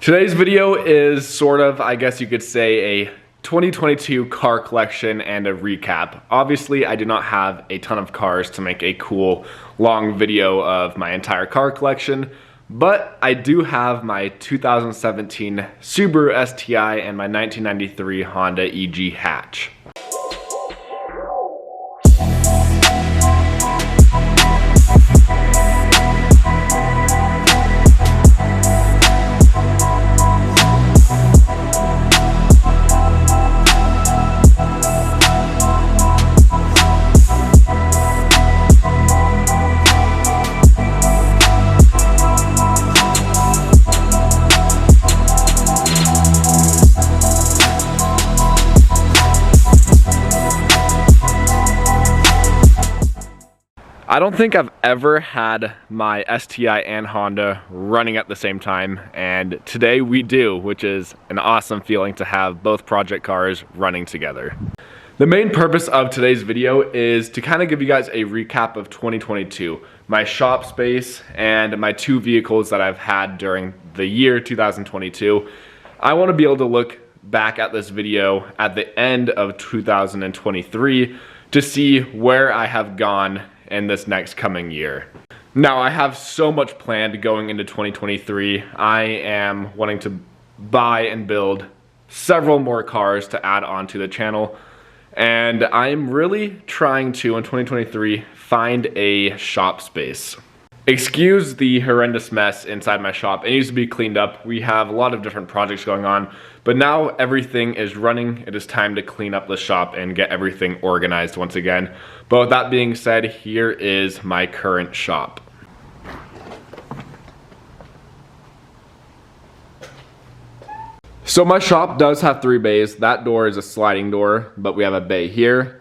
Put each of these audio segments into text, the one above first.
Today's video is sort of, I guess you could say, a 2022 car collection and a recap. Obviously, I do not have a ton of cars to make a cool long video of my entire car collection, but I do have my 2017 Subaru STI and my 1993 Honda EG hatch. I don't think I've ever had my STI and Honda running at the same time, and today we do, which is an awesome feeling to have both project cars running together. The main purpose of today's video is to kind of give you guys a recap of 2022, my shop space, and my two vehicles that I've had during the year 2022. I want to be able to look back at this video at the end of 2023 to see where I have gone in this next coming year. Now, I have so much planned going into 2023. I am wanting to buy and build several more cars to add on to the channel, and I'm really trying to, in 2023, find a shop space. Excuse the horrendous mess inside my shop. It needs to be cleaned up. We have a lot of different projects going on, but now everything is running. It is time to clean up the shop and get everything organized once again. But with that being said, here is my current shop. So my shop does have 3 bays. That door is a sliding door, but we have a bay here,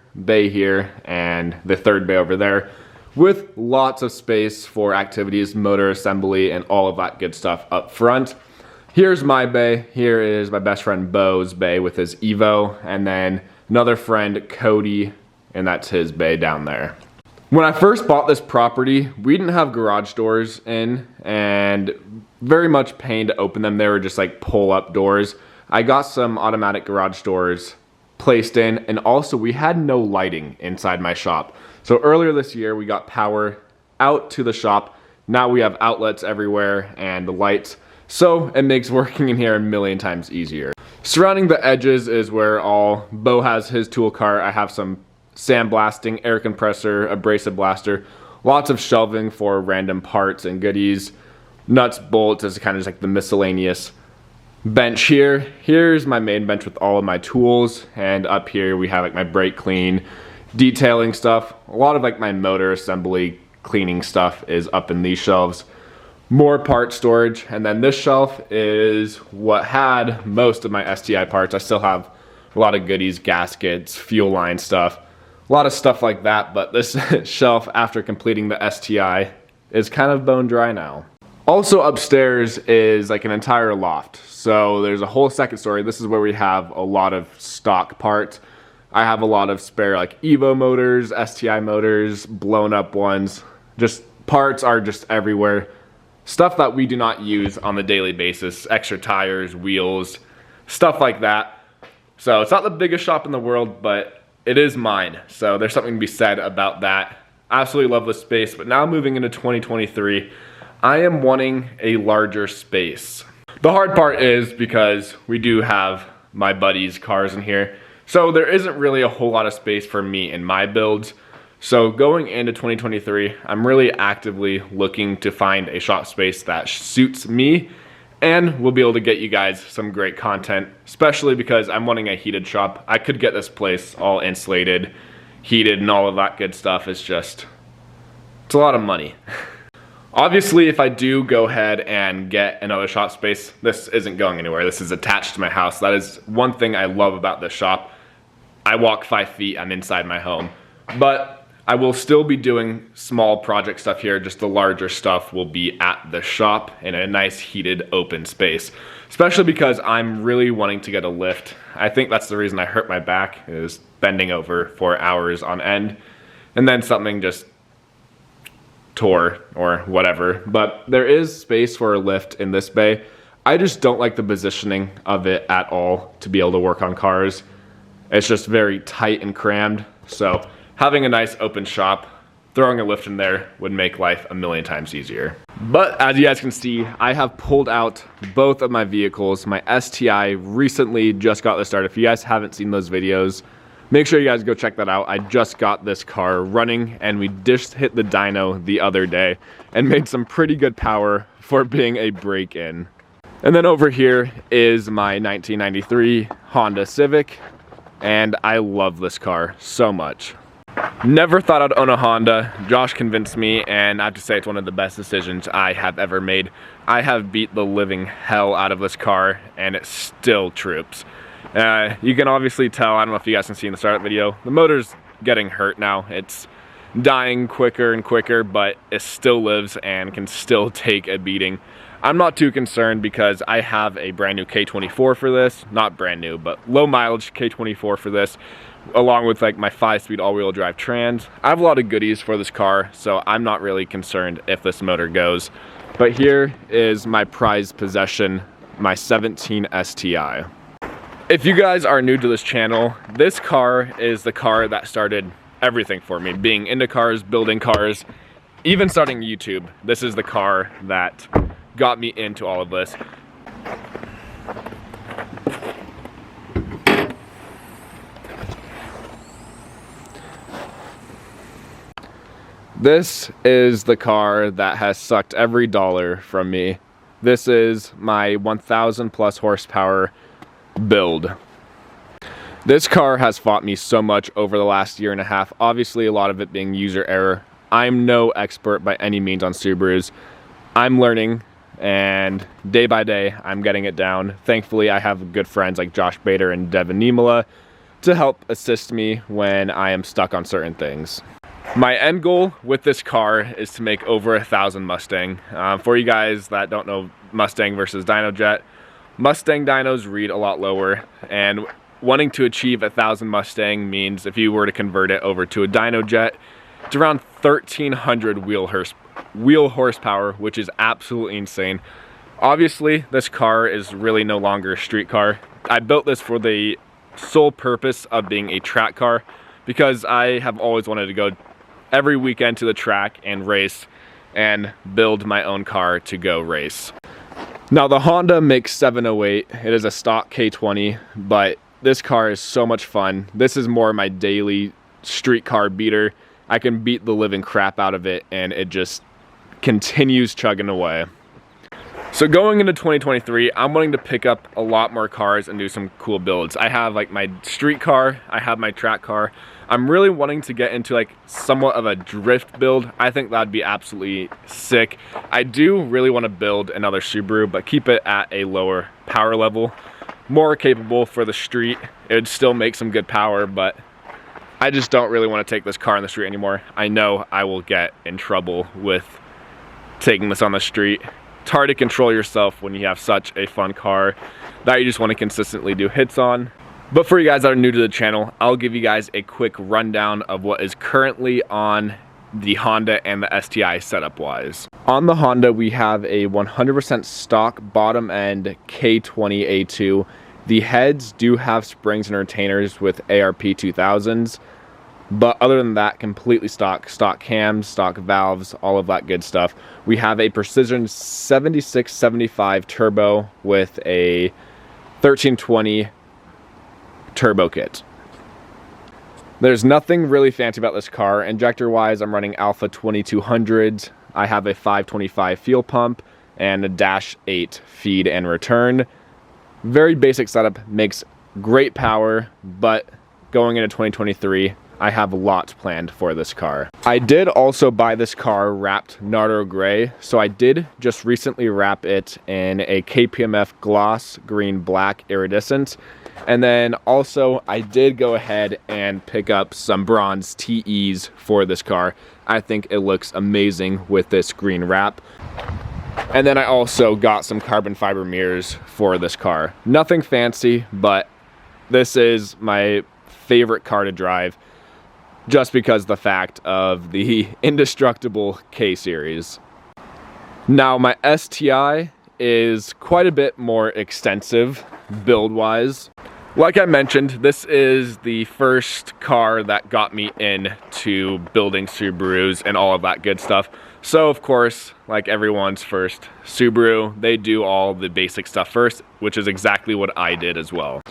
and the third bay over there, with lots of space for activities, motor assembly, and all of that good stuff up front. Here's my bay. Here is my best friend Bo's bay with his Evo, and then another friend, Cody, and that's his bay down there. When I first bought this property, we didn't have garage doors in, and very much pain to open them. They were just like pull-up doors. I got some automatic garage doors placed in, and also we had no lighting inside my shop. So earlier this year, we got power out to the shop. Now we have outlets everywhere and the lights. So it makes working in here a million times easier. Surrounding the edges is where Bo has his tool cart. I have some sandblasting, air compressor, abrasive blaster, lots of shelving for random parts and goodies, nuts, bolts is kind of just like the miscellaneous bench here. Here's my main bench with all of my tools, and up here we have like my brake clean, detailing stuff. A lot of like my motor assembly cleaning stuff is up in these shelves. More part storage, and then this shelf is what had most of my STI parts. I still have a lot of goodies, gaskets, fuel line stuff, a lot of stuff like that, but this shelf after completing the STI is kind of bone dry now. Also upstairs is like an entire loft. So there's a whole second story. This is where we have a lot of stock parts. I have a lot of spare like Evo motors, STI motors, blown up ones. Just parts are just everywhere. Stuff that we do not use on the daily basis. Extra tires, wheels, stuff like that. So it's not the biggest shop in the world, but it is mine. So there's something to be said about that. Absolutely love this space, but now moving into 2023, I am wanting a larger space. The hard part is because we do have my buddies' cars in here. So there isn't really a whole lot of space for me in my builds. So going into 2023, I'm really actively looking to find a shop space that suits me, and we'll be able to get you guys some great content, especially because I'm wanting a heated shop. I could get this place all insulated, heated, and all of that good stuff. It's a lot of money. Obviously, if I do go ahead and get another shop space, this isn't going anywhere. This is attached to my house. That is one thing I love about this shop. I walk 5 feet, I'm inside my home. But I will still be doing small project stuff here, just the larger stuff will be at the shop in a nice heated open space. Especially because I'm really wanting to get a lift. I think that's the reason I hurt my back, is bending over for hours on end. And then something just tore or whatever. But there is space for a lift in this bay. I just don't like the positioning of it at all to be able to work on cars. It's just very tight and crammed. So having a nice open shop, throwing a lift in there would make life a million times easier. But as you guys can see, I have pulled out both of my vehicles. My STI recently just got this started. If you guys haven't seen those videos, make sure you guys go check that out. I just got this car running and we just hit the dyno the other day and made some pretty good power for being a break-in. And then over here is my 1993 Honda Civic, and I love this car so much. Never thought I'd own a Honda. Josh convinced me, and I have to say it's one of the best decisions I have ever made. I have beat the living hell out of this car, and it still troops. You can obviously tell, I don't know if you guys can see in the startup video, the motor's getting hurt now. It's dying quicker and quicker, but it still lives and can still take a beating. I'm not too concerned because I have a brand new K24 for this. Not brand new, but low mileage K24 for this, along with like my 5-speed all-wheel drive trans. I have a lot of goodies for this car, so I'm not really concerned if this motor goes. But here is my prized possession, my 17 STI. If you guys are new to this channel, this car is the car that started everything for me. Being into cars, building cars, even starting YouTube. This is the car that got me into all of this. This is the car that has sucked every dollar from me. This is my 1,000 plus horsepower build. This car has fought me so much over the last year and a half, obviously a lot of it being user error. I'm no expert by any means on Subarus. I'm learning, and day by day I'm getting it down. Thankfully I have good friends like Josh Bader and Devin Niemela to help assist me when I am stuck on certain things. My end goal with this car is to make over 1,000 Mustang. For you guys that don't know Mustang versus DynoJet, Mustang dynos read a lot lower, and wanting to achieve 1,000 Mustang means if you were to convert it over to a DynoJet, it's around 1,300 wheel horsepower, which is absolutely insane. Obviously, this car is really no longer a street car. I built this for the sole purpose of being a track car because I have always wanted to go every weekend to the track and race and build my own car to go race. Now the Honda makes 708. It is a stock K20, but this car is so much fun. This is more my daily street car beater. I can beat the living crap out of it and it just continues chugging away. So going into 2023, I'm wanting to pick up a lot more cars and do some cool builds. I have like my street car, I have my track car. I'm really wanting to get into like somewhat of a drift build. I think that'd be absolutely sick. I do really want to build another Subaru, but keep it at a lower power level. More capable for the street. It would still make some good power, but I just don't really want to take this car on the street anymore. I know I will get in trouble with taking this on the street. It's hard to control yourself when you have such a fun car that you just want to consistently do hits on. But for you guys that are new to the channel, I'll give you guys a quick rundown of what is currently on the Honda and the STI setup wise. On the Honda, we have a 100% stock bottom end K20 A2. The heads do have springs and retainers with ARP 2000s, but other than that, completely stock cams, stock valves, all of that good stuff. We have a Precision 7675 turbo with a 1320 turbo kit. There's nothing really fancy about this car. Injector wise, I'm running Alpha 2200s. I have a 525 fuel pump and a dash 8 feed and return. Very basic setup, makes great power, but going into 2023, I have lots planned for this car. I did also buy this car wrapped Nardo Gray, so I did just recently wrap it in a KPMF gloss green black iridescent. And then also I did go ahead and pick up some bronze TEs for this car. I think it looks amazing with this green wrap. And then I also got some carbon fiber mirrors for this car. Nothing fancy, but this is my favorite car to drive just because the fact of the indestructible K series. Now my STI is quite a bit more extensive build-wise. Like I mentioned, this is the first car that got me into building Subarus and all of that good stuff. So of course, like everyone's first Subaru, they do all the basic stuff first, which is exactly what I did as well.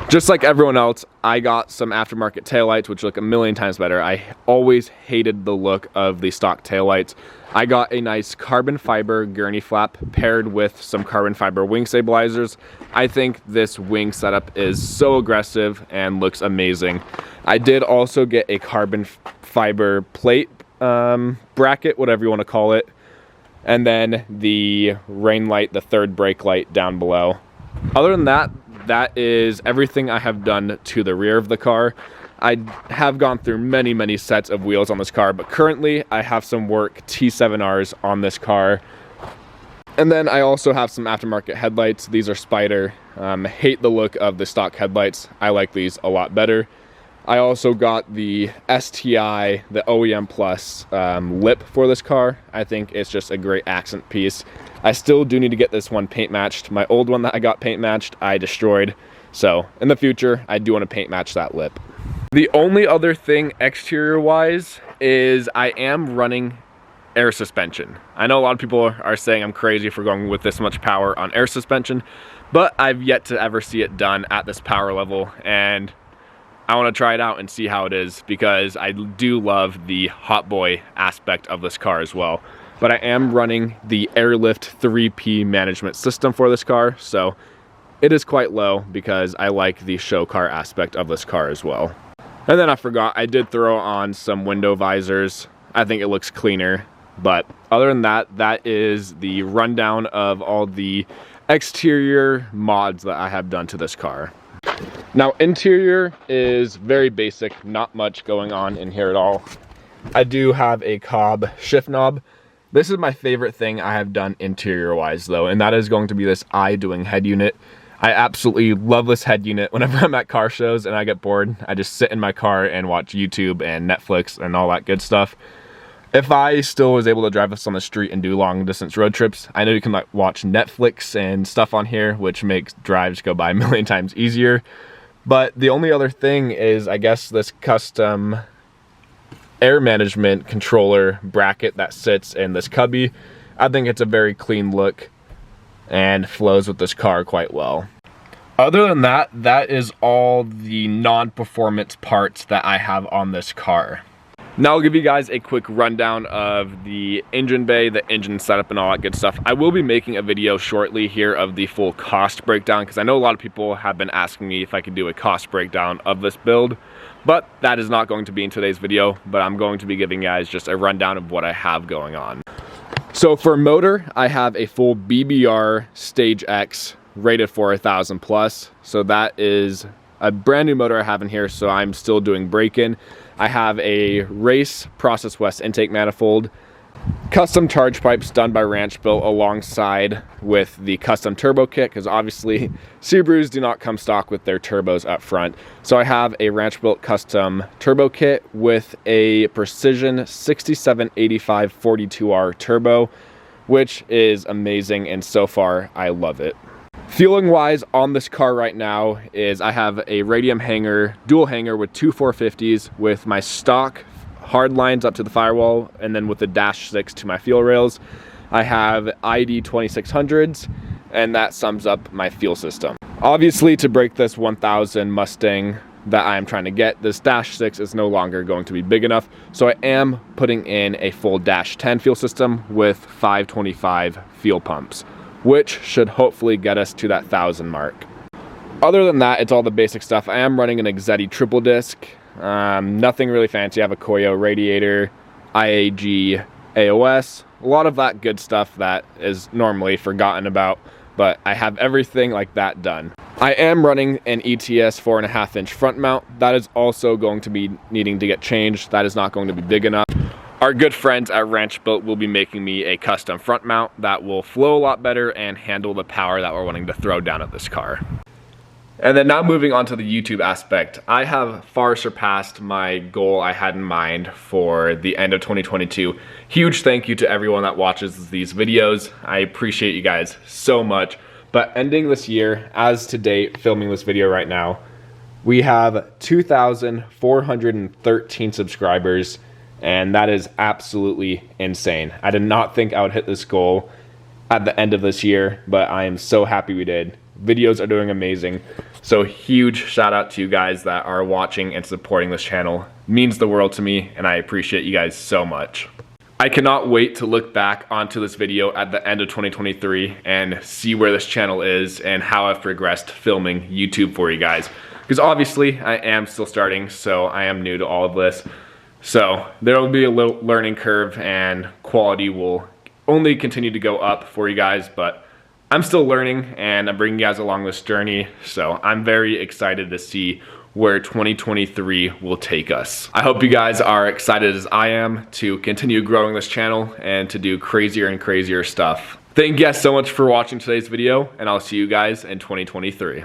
Just like everyone else, I got some aftermarket taillights, which look a million times better. I always hated the look of the stock taillights. I got a nice carbon fiber gurney flap paired with some carbon fiber wing stabilizers. I think this wing setup is so aggressive and looks amazing. I did also get a carbon fiber plate bracket, whatever you want to call it, and then the rain light, the third brake light down below. Other than that, that is everything I have done to the rear of the car. I have gone through many sets of wheels on this car, but currently I have some work T7Rs on this car. And then I also have some aftermarket headlights. These are Spider. Hate the look of the stock headlights. I like these a lot better. I also got the STI, the OEM Plus lip for this car. I think it's just a great accent piece. I still do need to get this one paint matched. My old one that I got paint matched, I destroyed. So in the future, I do want to paint match that lip. The only other thing exterior wise is I am running air suspension. I know a lot of people are saying I'm crazy for going with this much power on air suspension, but I've yet to ever see it done at this power level, and I want to try it out and see how it is, because I do love the hot boy aspect of this car as well. But I am running the Airlift 3P management system for this car, so it is quite low because I like the show car aspect of this car as well. And then I forgot, I did throw on some window visors. I think it looks cleaner, but other than that, that is the rundown of all the exterior mods that I have done to this car. Now, interior is very basic, not much going on in here at all. I do have a Cobb shift knob. This is my favorite thing I have done interior wise though, and that is going to be this eye-doing head unit. I absolutely love this head unit. Whenever I'm at car shows and I get bored, I just sit in my car and watch YouTube and Netflix and all that good stuff. If I still was able to drive this on the street and do long distance road trips, I know you can like watch Netflix and stuff on here, which makes drives go by a million times easier. But the only other thing is, I guess, this custom air management controller bracket that sits in this cubby. I think it's a very clean look and flows with this car quite well. Other than that, that is all the non-performance parts that I have on this car. Now I'll give you guys a quick rundown of the engine bay, the engine setup, and all that good stuff. I will be making a video shortly here of the full cost breakdown, because I know a lot of people have been asking me if I could do a cost breakdown of this build, but that is not going to be in today's video, but I'm going to be giving you guys just a rundown of what I have going on. So for motor, I have a full BBR Stage X rated for 1,000 plus. So that is a brand new motor I have in here, so I'm still doing break-in. I have a Race Process West intake manifold, custom charge pipes done by Ranch Built alongside with the custom turbo kit, because obviously Subarus do not come stock with their turbos up front. So I have a Ranch Built custom turbo kit with a Precision 6785 42R turbo, which is amazing, and so far I love it. Fueling wise on this car right now is I have a radium hanger, dual hanger with two 450s with my stock hard lines up to the firewall, and then with the dash 6 to my fuel rails. I have ID 2600s, and that sums up my fuel system. Obviously, to break this 1000 Mustang that I am trying to get, this dash 6 is no longer going to be big enough, so I am putting in a full dash 10 fuel system with 525 fuel pumps, which should hopefully get us to that 1000 mark. Other than that, it's all the basic stuff. I am running an Exetti triple disc. Nothing really fancy. I have a Koyo radiator, IAG AOS, a lot of that good stuff that is normally forgotten about, but I have everything like that done. I am running an ETS 4.5 inch front mount. That is also going to be needing to get changed. That is not going to be big enough. Our good friends at Ranch Built will be making me a custom front mount that will flow a lot better and handle the power that we're wanting to throw down at this car. And then now moving on to the YouTube aspect, I have far surpassed my goal I had in mind for the end of 2022. Huge thank you to everyone that watches these videos. I appreciate you guys so much. But ending this year, as to date, filming this video right now, we have 2,413 subscribers, and that is absolutely insane. I did not think I would hit this goal at the end of this year, but I am so happy we did. Videos are doing amazing. So huge shout out to you guys that are watching and supporting this channel. It means the world to me, and I appreciate you guys so much. I cannot wait to look back onto this video at the end of 2023 and see where this channel is and how I've progressed filming YouTube for you guys. Because obviously I am still starting, so I am new to all of this. So there will be a little learning curve, and quality will only continue to go up for you guys, but I'm still learning and I'm bringing you guys along this journey, so I'm very excited to see where 2023 will take us. I hope you guys are excited as I am to continue growing this channel and to do crazier and crazier stuff. Thank you guys so much for watching today's video, and I'll see you guys in 2023.